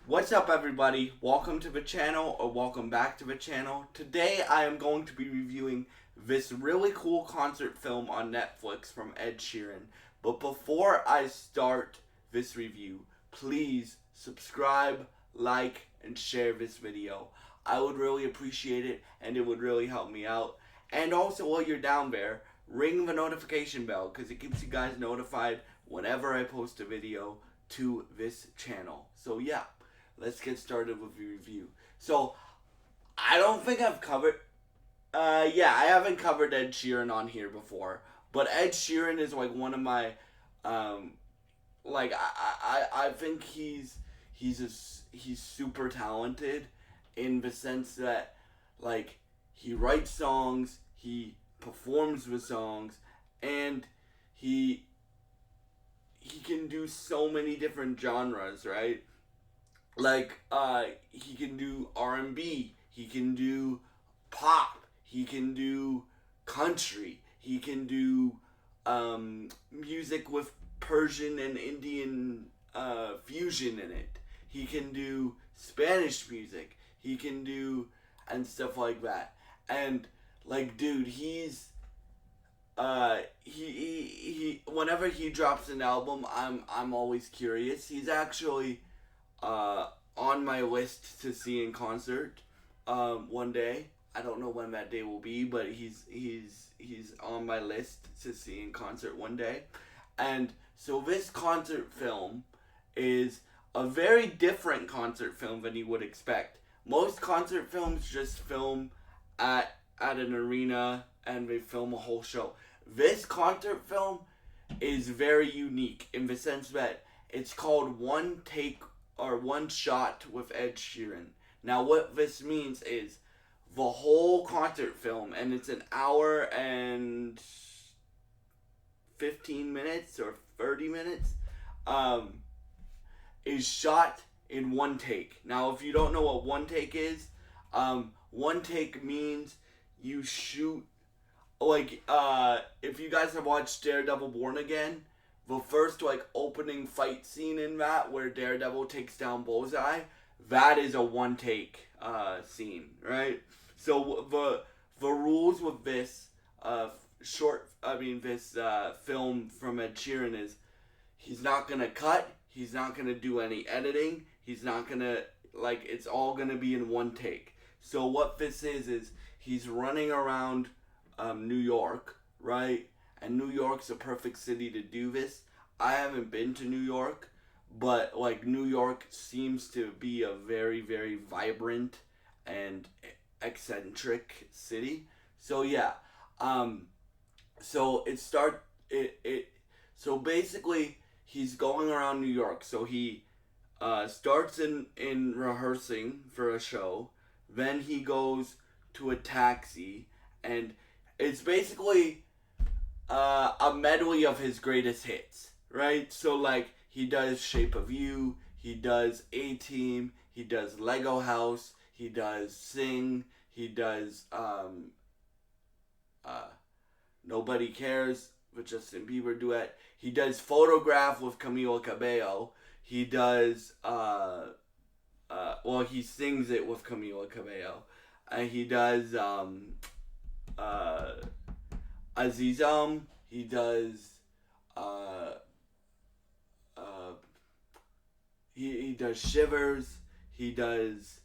What's up, everybody? Welcome to the channel, or welcome back to the channel. Today I am going to be reviewing this really cool concert film on Netflix from Ed Sheeran. But before I start this review, please subscribe, like, and share this video. I would really appreciate it, and it would really help me out. And also, while you're down there, ring the notification bell because it keeps you guys notified whenever I post a video to this channel. So yeah, let's get started with the review. So, I don't think I've covered. I haven't covered Ed Sheeran on here before, but Ed Sheeran is like one of my, um, I think he's super talented, in the sense that, like, he writes songs, he performs the songs, and he he can do so many different genres, right? He can do R&B, he can do pop, he can do country, he can do music with Persian and Indian fusion in it, he can do Spanish music, he can do, and stuff like that. And, like, dude, he whenever he drops an album, I'm always curious. He's actually on my list to see in concert one day. I don't know when that day will be, but he's on my list to see in concert one day. And so this concert film is a very different concert film than you would expect. Most concert films just film at an arena and they film a whole show. This concert film is very unique in the sense that it's called One Take or One Shot with Ed Sheeran. Now, what this means is the whole concert film, and it's an hour and 15 minutes or 30 minutes, is shot in one take. Now, if you don't know what one take is, one take means you shoot, like, if you guys have watched Daredevil Born Again, the first, like, opening fight scene in that, where Daredevil takes down Bullseye, that is a one take scene, right? So the rules with this film from Ed Sheeran is he's not gonna cut, he's not gonna do any editing, he's not gonna, like, it's all gonna be in one take. So what this is he's running around New York, right? And New York's a perfect city to do this. I haven't been to New York, but, like, New York seems to be a very, very vibrant and eccentric city. So yeah, so so basically he's going around New York. So he starts in rehearsing for a show, then he goes to a taxi, and it's basically a medley of his greatest hits, right? So, like, he does Shape of You, he does A-Team, he does Lego House, he does Sing, he does Nobody Cares with Justin Bieber duet, he does Photograph with Camila Cabello, he does he sings it with Camila Cabello, and he does Azizam, he does he does Shivers, he does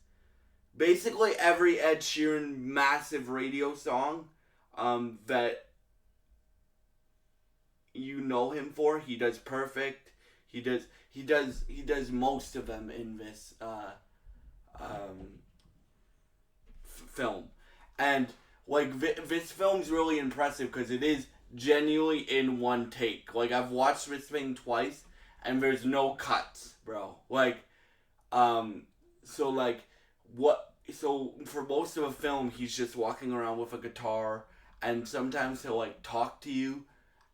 basically every Ed Sheeran massive radio song that you know him for. He does Perfect. He does most of them in this film. And, like, this film's really impressive because it is genuinely in one take. Like, I've watched this thing twice and there's no cuts, bro. Like, so for most of the film he's just walking around with a guitar, and sometimes he'll, like, talk to you,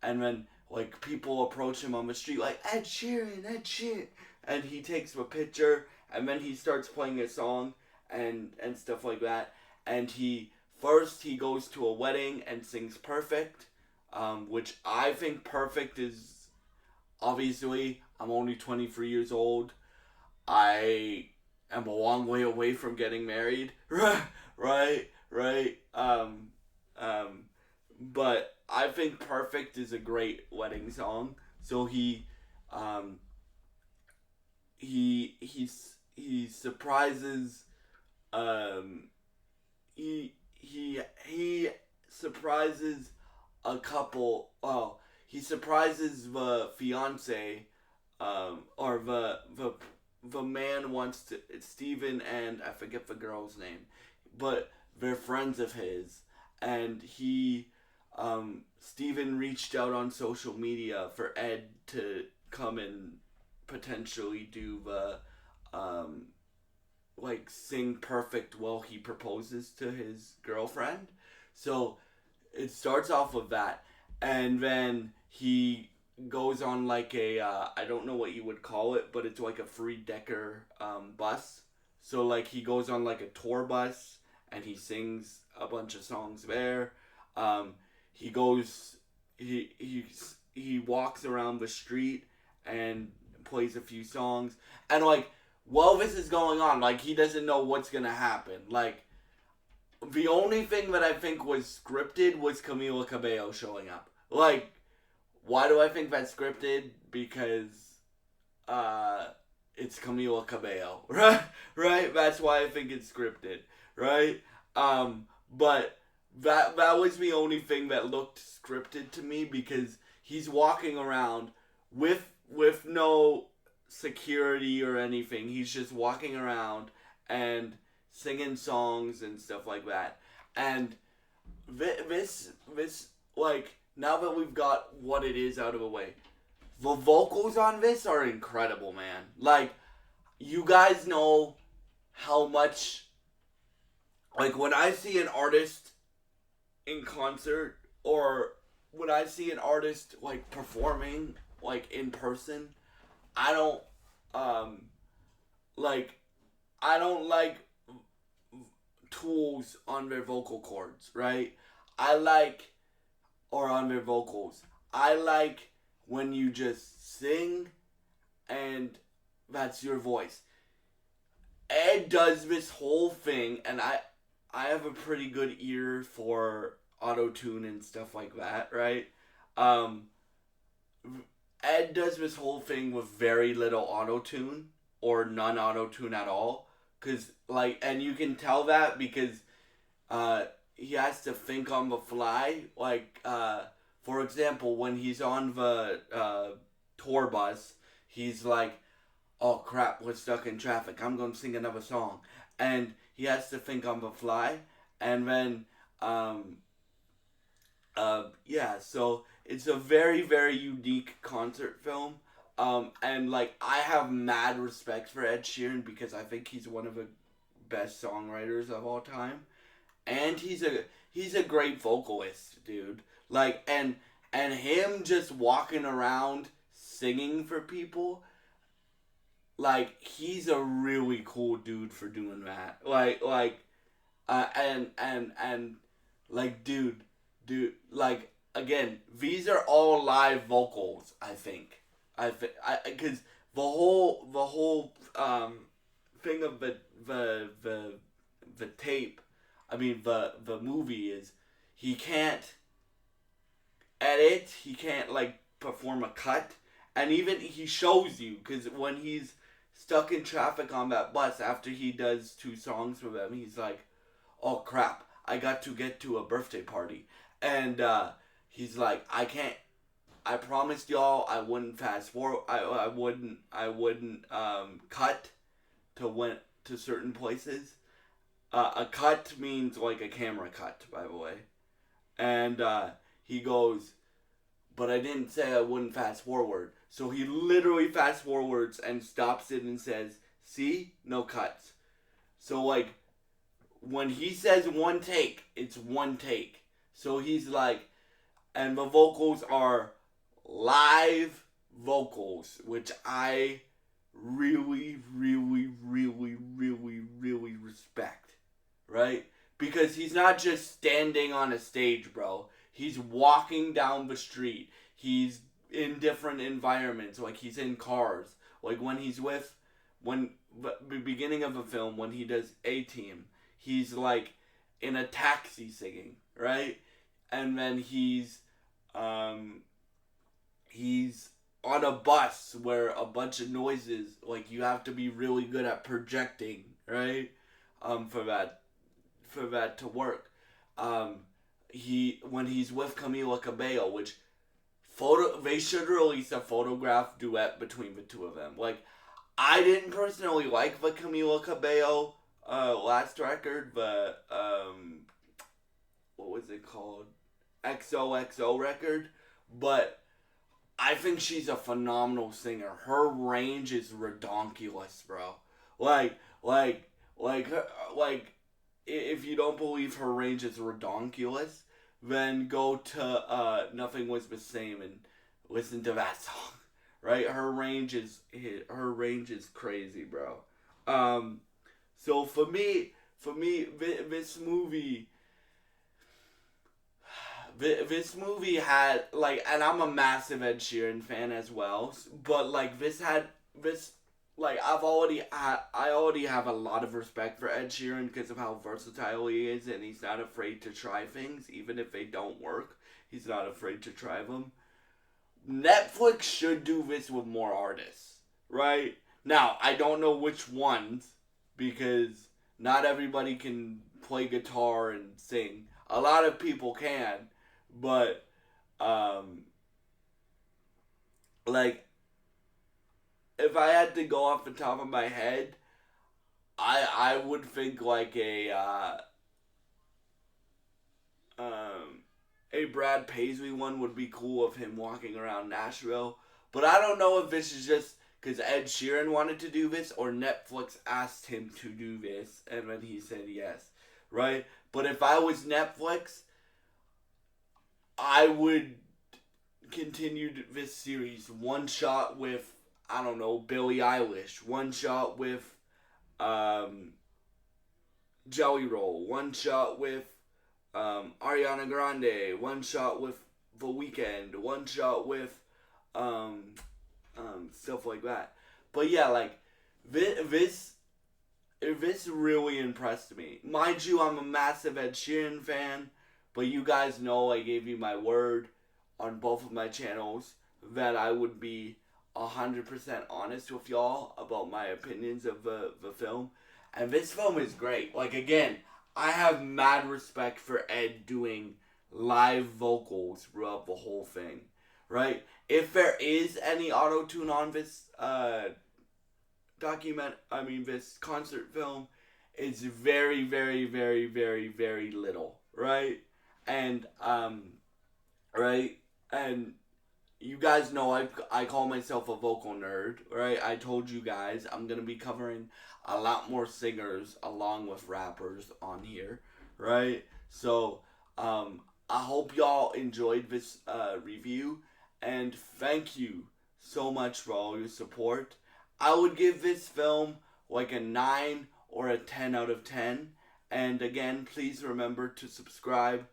and then, like, people approach him on the street like, Ed Sheeran, and he takes a picture, and then he starts playing a song and stuff like that. And he goes to a wedding and sings Perfect, which I think Perfect is, obviously, I'm only 23 years old. I am a long way away from getting married. Right, right. But I think Perfect is a great wedding song. So um, he surprises, um, he surprises a couple. Oh, he surprises the fiance, or the man wants to. It's Steven and I forget the girl's name, but they're friends of his, and Steven reached out on social media for Ed to come and potentially do the, um, like sing Perfect while he proposes to his girlfriend. So it starts off with that, and then he goes on like a, I don't know what you would call it, but it's like a free decker bus. So like he goes on like a tour bus and he sings a bunch of songs there. Um, he goes he walks around the street and plays a few songs, and like while this is going on, like he doesn't know what's gonna happen. Like the only thing that I think was scripted was Camila Cabello showing up. Like, why do I think that's scripted? Because it's Camila Cabello, right? Right? That's why I think it's scripted, right? But that was the only thing that looked scripted to me, because he's walking around with no security or anything. He's just walking around and singing songs and stuff like that. And this like, now that we've got what it is out of the way, the vocals on this are incredible, man. Like, you guys know how much, like, when I see an artist in concert, or when I see an artist like performing like in person, I don't like I don't like tools on their vocal cords, right? I like, or on their vocals. I like when you just sing and that's your voice. Ed does this whole thing, and I have a pretty good ear for auto tune and stuff like that, right? Um, Ed does this whole thing with very little auto tune or none auto tune at all, cause like, and you can tell that because he has to think on the fly. Like, for example, when he's on the tour bus, he's like, "Oh crap, we're stuck in traffic. I'm gonna sing another song," and he has to think on the fly, and then yeah, so it's a very, very unique concert film. And like, I have mad respect for Ed Sheeran because I think he's one of the best songwriters of all time, and he's a great vocalist, dude. Like, and him just walking around singing for people, like, he's a really cool dude for doing that. And like, dude, like, again, these are all live vocals. I think, because the whole thing of the tape, I mean the movie, is he can't edit, he can't like perform a cut, and even he shows you, because when he's stuck in traffic on that bus after he does two songs for them, he's like, "Oh crap, I got to get to a birthday party," and he's like, I promised y'all I wouldn't fast forward. I wouldn't cut to certain places. A cut means like a camera cut, by the way. And he goes, "But I didn't say I wouldn't fast forward." So he literally fast forwards and stops it and says, "See, no cuts." So like, when he says one take, it's one take. So he's like, and the vocals are live vocals, which I really, really, really, really, really respect, right? Because he's not just standing on a stage, bro. He's walking down the street. He's in different environments, like he's in cars. Like when beginning of a film when he does A-Team, he's like in a taxi singing, right? And then he's on a bus where a bunch of noises, like you have to be really good at projecting, right? For that to work. When he's with Camila Cabello, which they should release a photograph duet between the two of them. Like, I didn't personally like the Camila Cabello last record, but what was it called? XOXO record, but I think she's a phenomenal singer. Her range is redonkulous, bro. Like, like, if you don't believe her range is redonkulous, then go to Nothing Was the Same and listen to that song. Right? Her range is crazy, bro. So for me, this movie. This movie had, like, and I'm a massive Ed Sheeran fan as well, but like like I already have a lot of respect for Ed Sheeran because of how versatile he is, and he's not afraid to try things even if they don't work. He's not afraid to try them. Netflix should do this with more artists, right? Now, I don't know which ones because not everybody can play guitar and sing. A lot of people can, but like if I had to go off the top of my head, I would think like a Brad Paisley one would be cool of him walking around Nashville. But I don't know if this is just because Ed Sheeran wanted to do this or Netflix asked him to do this and then he said yes, right? But if I was Netflix, I would continue this series. One shot with, I don't know, Billie Eilish. One shot with Jelly Roll. One shot with Ariana Grande. One shot with The Weeknd. One shot with stuff like that. But yeah, like this really impressed me. Mind you, I'm a massive Ed Sheeran fan, but you guys know I gave you my word on both of my channels that I would be 100% honest with y'all about my opinions of the film. And this film is great. Like, again, I have mad respect for Ed doing live vocals throughout the whole thing, right? If there is any auto-tune on this this concert film, it's very, very, very, very, very little, right? And right? And you guys know I call myself a vocal nerd, right? I told you guys I'm going to be covering a lot more singers along with rappers on here, right? So, I hope y'all enjoyed this review, and thank you so much for all your support. I would give this film like a 9 or a 10 out of 10. And again, please remember to subscribe,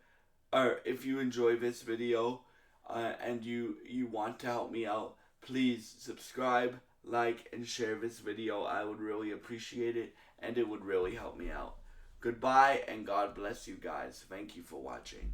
or if you enjoy this video and you want to help me out, please subscribe, like, and share this video. I would really appreciate it, and it would really help me out. Goodbye, and God bless you guys. Thank you for watching.